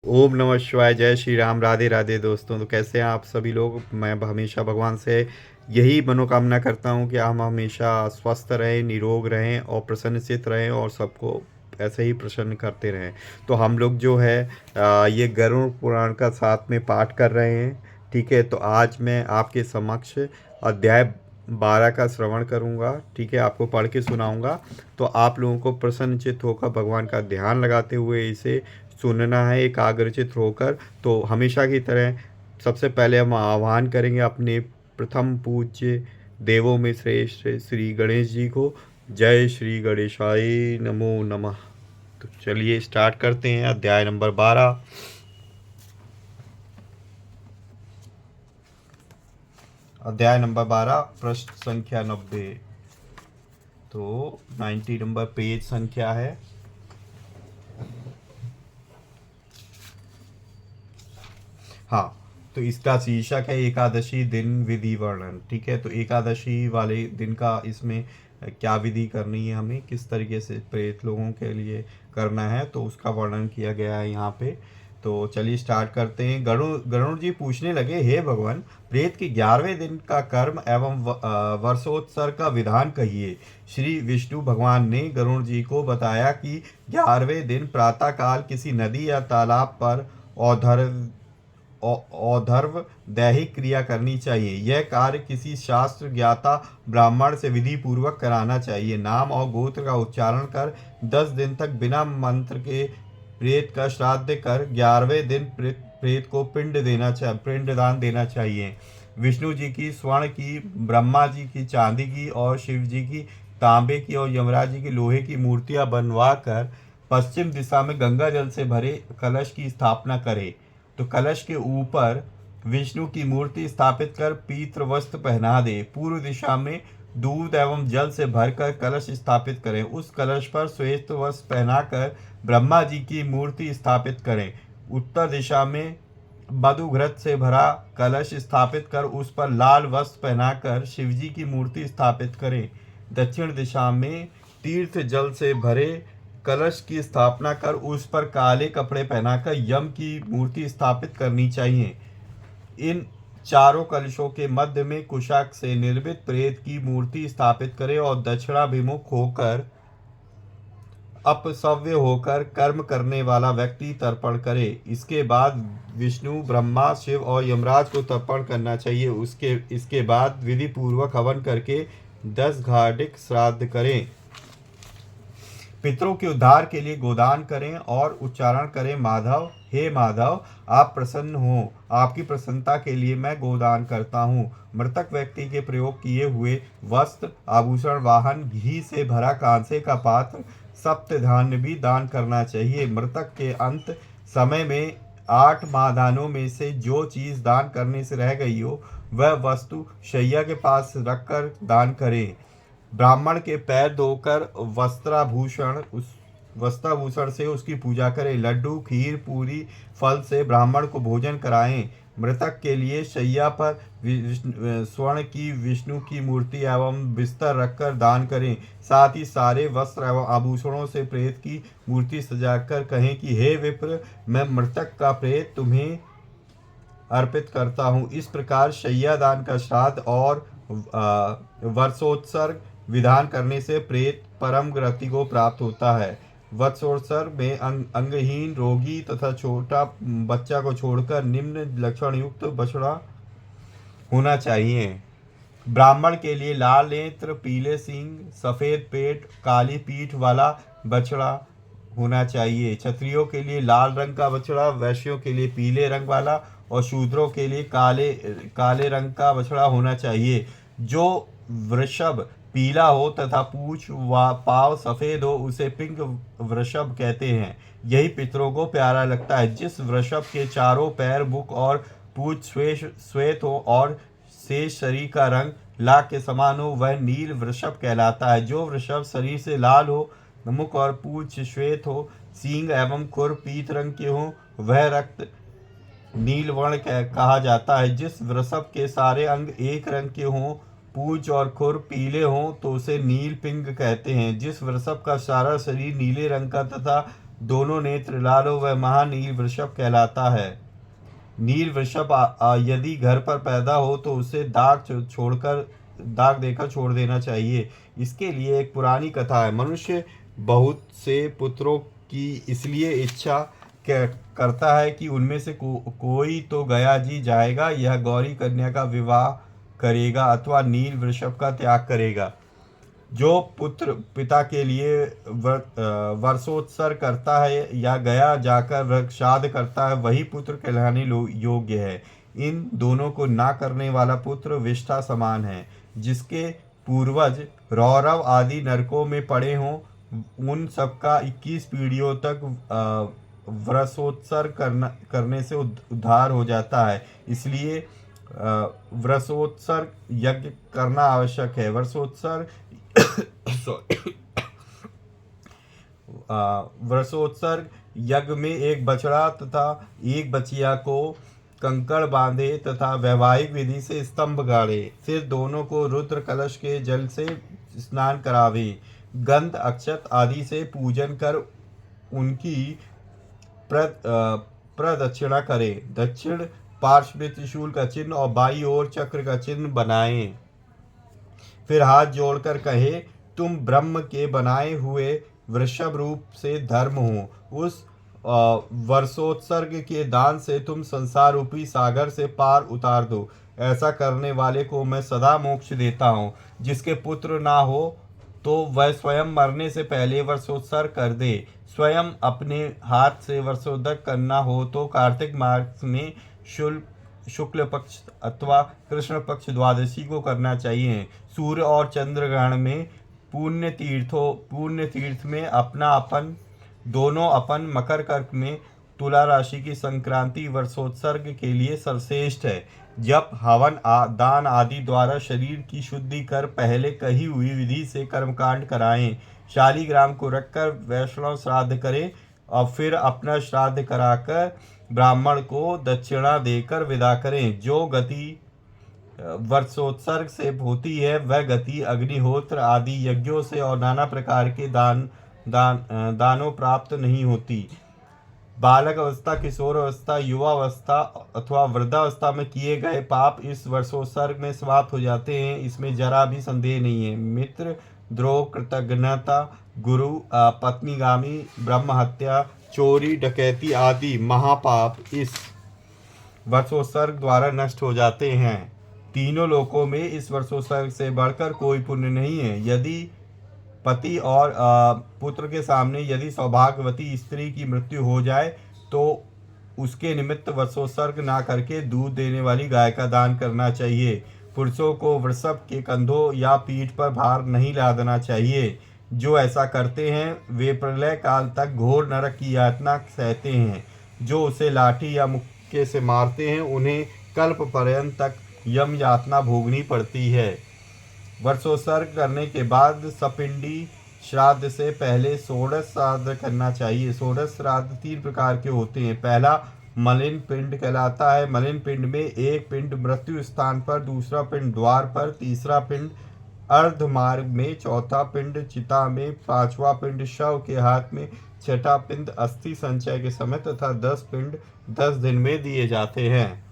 ओम नमः शिवाय, जय श्री राम, राधे राधे दोस्तों। तो कैसे हैं आप सभी लोग? मैं हमेशा भगवान से यही मनोकामना करता हूँ कि हम हमेशा स्वस्थ रहें, निरोग रहें और प्रसन्नचित्त रहें और सबको ऐसे ही प्रसन्न करते रहें। तो हम लोग जो है ये गरुड़ पुराण का साथ में पाठ कर रहे हैं। ठीक है, तो आज मैं आपके समक्ष अध्याय 12 का श्रवण करूँगा। ठीक है, आपको पढ़ के सुनाऊँगा। तो आप लोगों को प्रसन्नचित्त होकर भगवान का ध्यान लगाते हुए इसे सुनना है एकाग्रचित होकर। तो हमेशा की तरह सबसे पहले हम आह्वान करेंगे अपने प्रथम पूज्य देवों में श्रेष्ठ श्री गणेश जी को। जय श्री गणेशाय नमो नमः। तो चलिए स्टार्ट करते हैं अध्याय नंबर 12। अध्याय नंबर 12, पृष्ठ संख्या 90। तो 90 नंबर पेज संख्या है। हाँ, तो इसका शीर्षक है एकादशी दिन विधि वर्णन। ठीक है, तो एकादशी वाले दिन का इसमें क्या विधि करनी है, हमें किस तरीके से प्रेत लोगों के लिए करना है, तो उसका वर्णन किया गया है यहाँ पे। तो चलिए स्टार्ट करते हैं। गरुड़ गरुड़ जी पूछने लगे, हे भगवान, प्रेत के 11वें दिन का कर्म एवं वर्षोत्सर का विधान कहिए। श्री विष्णु भगवान ने गरुड़ जी को बताया कि 11वें दिन प्रातःकाल किसी नदी या तालाब पर औधर्व औधर्व दैहिक क्रिया करनी चाहिए। यह कार्य किसी शास्त्र ज्ञाता ब्राह्मण से विधि पूर्वक कराना चाहिए। नाम और गोत्र का उच्चारण कर 10 दिन तक बिना मंत्र के प्रेत का श्राद्ध कर 11वें दिन प्रेत को पिंड दान देना चाहिए। विष्णु जी की स्वर्ण की, ब्रह्मा जी की चांदी की और शिव जी की तांबे की और यमराज जी की लोहे की मूर्तियां बनवा कर पश्चिम दिशा में गंगा जल से भरे कलश की स्थापना करे। तो कलश के ऊपर विष्णु की मूर्ति स्थापित कर पीत्र वस्त्र पहना दे। पूर्व दिशा में दूध एवं जल से भरकर कलश स्थापित करें। उस कलश पर श्वेत वस्त्र पहनाकर ब्रह्मा जी की मूर्ति स्थापित करें। उत्तर दिशा में मधुघृत से भरा कलश स्थापित कर उस पर लाल वस्त्र पहनाकर शिवजी की मूर्ति स्थापित करें। दक्षिण दिशा में तीर्थ जल से भरे कलश की स्थापना कर उस पर काले कपड़े पहनाकर यम की मूर्ति स्थापित करनी चाहिए। इन चारों कलशों के मध्य में कुशाक से निर्मित प्रेत की मूर्ति स्थापित करें और दक्षिणाभिमुख होकर अपसव्य होकर कर्म करने वाला व्यक्ति तर्पण करे। इसके बाद विष्णु, ब्रह्मा, शिव और यमराज को तर्पण करना चाहिए। इसके बाद विधि पूर्वक हवन करके 10 घाटिक श्राद्ध करें। पितरों के उद्धार के लिए गोदान करें और उच्चारण करें, माधव, हे माधव, आप प्रसन्न हो। आपकी प्रसन्नता के लिए मैं गोदान करता हूँ। मृतक व्यक्ति के प्रयोग किए हुए वस्त्र, आभूषण, वाहन, घी से भरा कांसे का पात्र, सप्त धान्य भी दान करना चाहिए। मृतक के अंत समय में 8 महादानों में से जो चीज दान करने से रह गई हो वह वस्तु शैया के पास रखकर दान करें। ब्राह्मण के पैर धोकर वस्त्राभूषण से उसकी पूजा करें। लड्डू, खीर, पूरी, फल से ब्राह्मण को भोजन कराएं। मृतक के लिए शैया पर स्वर्ण की विष्णु की मूर्ति एवं बिस्तर रखकर दान करें। साथ ही सारे वस्त्र एवं आभूषणों से प्रेत की मूर्ति सजाकर कहें कि हे विप्र, मैं मृतक का प्रेत तुम्हें अर्पित करता हूँ। इस प्रकार शैया दान का श्राद्ध और वर्षोत्सर्ग विधान करने से प्रेत परम गति को प्राप्त होता है। वत्सोत्सर्ग में अंगहीन, रोगी तथा छोटा बच्चा को छोड़कर निम्न लक्षण युक्त बछड़ा होना चाहिए। ब्राह्मण के लिए लाल नेत्र, पीले सींग, सफेद पेट, काली पीठ वाला बछड़ा होना चाहिए। क्षत्रियों के लिए लाल रंग का बछड़ा, वैश्यों के लिए पीले रंग वाला और शूद्रों के लिए काले काले रंग का बछड़ा होना चाहिए। जो वृषभ पीला हो तथा पूछ व पाव सफेद हो उसे पिंक वृषभ कहते हैं। यही पितरों को प्यारा लगता है। जिस वृषभ के चारों पैर, मुख और पूछ श्वेत हो और शेष शरीर का रंग लाख के समान हो वह नील वृषभ कहलाता है। जो वृषभ शरीर से लाल हो, मुख और पूछ श्वेत हो, सींग एवं खुर पीत रंग के हो वह रक्त नील वर्ण कहा जाता है। जिस वृषभ के सारे अंग एक रंग के हों, पूंछ और खुर पीले हों तो उसे नील पिंग कहते हैं। जिस वृषभ का सारा शरीर नीले रंग का तथा दोनों नेत्र लालो वह महानील वृषभ कहलाता है। नील वृषभ यदि घर पर पैदा हो तो उसे दाग देकर छोड़ देना चाहिए। इसके लिए एक पुरानी कथा है। मनुष्य बहुत से पुत्रों की इसलिए इच्छा करता है कि उनमें से कोई तो गया जी जाएगा, यह गौरी कन्या का विवाह करेगा अथवा नील वृषभ का त्याग करेगा। जो पुत्र पिता के लिए वर्षोत्सर्ग करता है या गया जाकर वृक्षाद करता है, वही पुत्र कहलाने योग्य है। इन दोनों को ना करने वाला पुत्र विष्ठा समान है। जिसके पूर्वज रौरव आदि नरकों में पड़े हों, उन सबका 21 पीढ़ियों तक व्रसोत्सर्ग करने से उद्धार हो जाता है। इसलिए व्रसोत्सर्ग यज्ञ करना आवश्यक है। व्रसोत्सर्ग व्रसोत्सर्ग यज्ञ में एक बछड़ा तथा एक बछिया को कंकड़ बांधे तथा वैवाहिक विधि से स्तंभ गाड़े, फिर दोनों को रुद्र कलश के जल से स्नान करावे, गंध अक्षत आदि से पूजन कर उनकी प्रदक्षिणा करे। दक्षिण पार्श्व में त्रिशूल का चिन्ह और बाई ओर चक्र का चिन्ह बनाएं। फिर हाथ जोड़कर कहे, तुम ब्रह्म के बनाए हुए वृषभ रूप से धर्म हो। उस वर्षोत्सर्ग के दान से तुम संसार रूपी सागर से पार उतार दो। ऐसा करने वाले को मैं सदा मोक्ष देता हूँ। जिसके पुत्र ना हो तो वह स्वयं मरने से पहले वर्षोत्सर्ग कर दे। स्वयं अपने हाथ से वर्षोत्सर्ग करना हो तो कार्तिक मास में शुक्ल पक्ष अथवा कृष्ण पक्ष द्वादशी को करना चाहिए। सूर्य और चंद्र ग्रहण में पुण्य तीर्थ में दोनों अपन मकर कर्क में तुला राशि की संक्रांति वर्षोत्सर्ग के लिए सर्वश्रेष्ठ है। जब हवन दान आदि द्वारा शरीर की शुद्धि कर पहले कही हुई विधि से कर्मकांड कराएं। शालिग्राम को रखकर वैष्णव श्राद्ध करें और फिर अपना श्राद्ध कराकर ब्राह्मण को दक्षिणा देकर विदा करें। जो गति वर्षोत्सर्ग से होती है वह गति अग्निहोत्र आदि यज्ञों से और नाना प्रकार के दानों प्राप्त नहीं होती। बालक अवस्था, किशोर अवस्था, युवा अवस्था अथवा वृद्धावस्था में किए गए पाप इस वर्षोत्सर्ग में समाप्त हो जाते हैं। इसमें जरा भी संदेह नहीं है। मित्र द्रोह, कृतघ्नता, गुरु पत्नीगामी, ब्रह्म हत्या, चोरी, डकैती आदि महापाप इस वर्षोत्सर्ग द्वारा नष्ट हो जाते हैं। तीनों लोकों में इस वर्षोत्सर्ग से बढ़कर कोई पुण्य नहीं है। यदि पति और पुत्र के सामने यदि सौभाग्यवती स्त्री की मृत्यु हो जाए तो उसके निमित्त वर्षोत्सर्ग ना करके दूध देने वाली गाय का दान करना चाहिए। पुरुषों को वृषभ के कंधों या पीठ पर भार नहीं लादना चाहिए। जो ऐसा करते हैं वे प्रलय काल तक घोर नरक की यातना सहते हैं। जो उसे लाठी या मुक्के से मारते हैं उन्हें कल्प पर्यंत तक यम यातना भोगनी पड़ती है। वर्षोत्सर्ग करने के बाद सपिंडी श्राद्ध से पहले षोडश श्राद्ध करना चाहिए। षोडश श्राद्ध 3 प्रकार के होते हैं। पहला मलिन पिंड कहलाता है। मलिन पिंड में एक पिंड मृत्यु स्थान पर, दूसरा पिंड द्वार पर, तीसरा पिंड अर्धमार्ग में, चौथा पिंड चिता में, पांचवा पिंड शव के हाथ में, छठा पिंड अस्थि संचय के समय तथा 10 पिंड 10 दिन में दिए जाते हैं।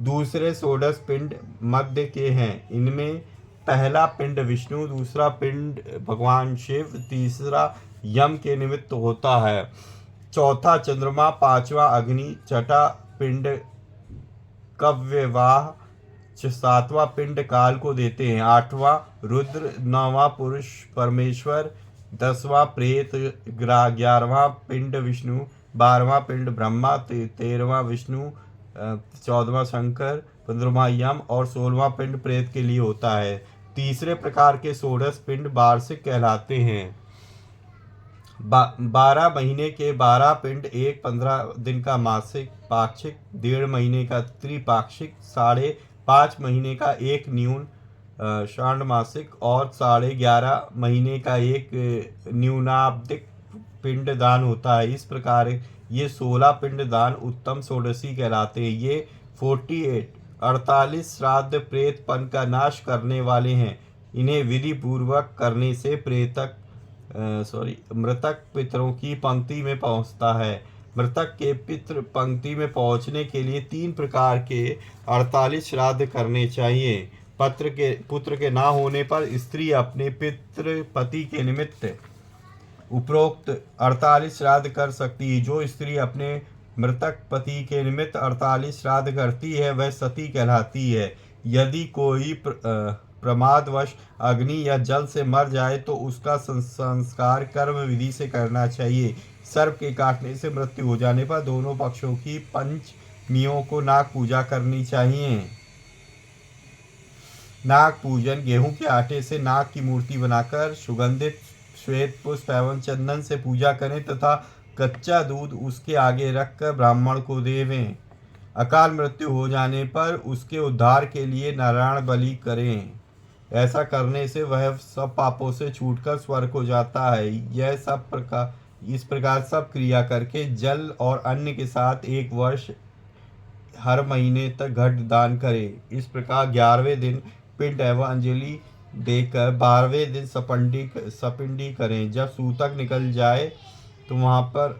दूसरे षोडश पिंड मध्य के हैं। इनमें पहला पिंड विष्णु, दूसरा पिंड भगवान शिव, तीसरा यम के निमित्त होता है, चौथा चंद्रमा, पांचवा अग्नि, छठा पिंड कव्यवाह, सातवां पिंड काल को देते हैं, आठवां रुद्र, नौवां पुरुष परमेश्वर, 10वां प्रेत, 11वां पिंड विष्णु, 12वां पिंड ब्रह्मा, 13वां विष्णु, 14वां शंकर, 15वां यम और 16वां पिंड प्रेत के लिए होता है। तीसरे प्रकार के षोडश पिंड वार्षिक कहलाते हैं। 12 महीने के 12 पिंड, एक 15 दिन का मासिक पाक्षिक, 1.5 महीने का त्रिपाक्षिक, 5.5 महीने का एक न्यून षांडमासिक और 11.5 महीने का एक न्यूनाब्दिक पिंड दान होता है। इस प्रकार ये 16 पिंड दान उत्तम षोडशी कहलाते हैं। ये 48 श्राद्ध प्रेतपन का नाश करने वाले हैं। इन्हें विधि पूर्वक करने से मृतक पितरों की पंक्ति में पहुंचता है। मृतक के पितृ पंक्ति में पहुंचने के लिए 3 प्रकार के 48 श्राद्ध करने चाहिए। पुत्र के ना होने पर स्त्री अपने पितृ पति के निमित्त उपरोक्त 48 श्राद्ध कर सकती है। जो स्त्री अपने मृतक पति के निमित्त 48 श्राद्ध करती है वह सती कहलाती है। यदि कोई प्रमादवश अग्नि या जल से मर जाए तो उसका संस्कार कर्म विधि से करना चाहिए। सर्प के काटने से मृत्यु हो जाने पर दोनों पक्षों की पंचमियों को नाग पूजा करनी चाहिए। नाग पूजन: गेहूं के आटे से नाग की मूर्ति बनाकर सुगंधित श्वेत पुष्प एवं चंदन से पूजा करें तथा कच्चा दूध उसके आगे रखकर ब्राह्मण को देवें। अकाल मृत्यु हो जाने पर उसके उद्धार के लिए नारायण बलि करें। ऐसा करने से वह सब पापों से छूटकर स्वर्ग को जाता है। इस प्रकार सब क्रिया करके जल और अन्न के साथ 1 वर्ष हर महीने तक घट दान करे। इस प्रकार 11वें दिन पिंड एवं अंजलि देकर 12वें दिन सपिंडी करें। जब सूतक निकल जाए तो वहाँ पर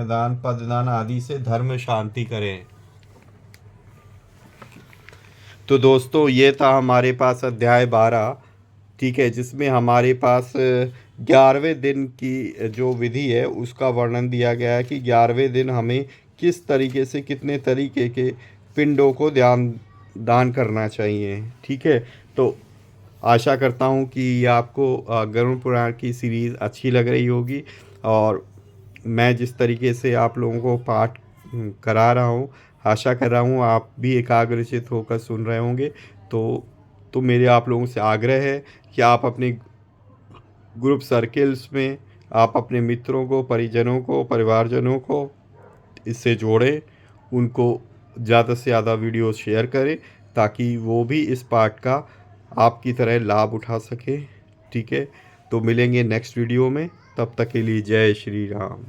दान पददान आदि से धर्म शांति करें। तो दोस्तों ये था हमारे पास अध्याय 12, ठीक है, जिसमें हमारे पास 11वें दिन की जो विधि है उसका वर्णन दिया गया है कि 11वें दिन हमें किस तरीके से कितने तरीके के पिंडों को दान करना चाहिए। ठीक है, तो आशा करता हूँ कि आपको गरुड़ पुराण की सीरीज़ अच्छी लग रही होगी और मैं जिस तरीके से आप लोगों को पाठ करा रहा हूँ आशा कर रहा हूँ आप भी एकाग्रचित होकर सुन रहे होंगे। तो मेरे आप लोगों से आग्रह है कि आप अपने ग्रुप सर्किल्स में आप अपने मित्रों को, परिजनों को, परिवारजनों को इससे जोड़ें, उनको ज़्यादा से ज़्यादा वीडियो शेयर करें ताकि वो भी इस पाठ का आपकी तरह लाभ उठा सके। ठीक है, तो मिलेंगे नेक्स्ट वीडियो में, तब तक के लिए जय श्री राम।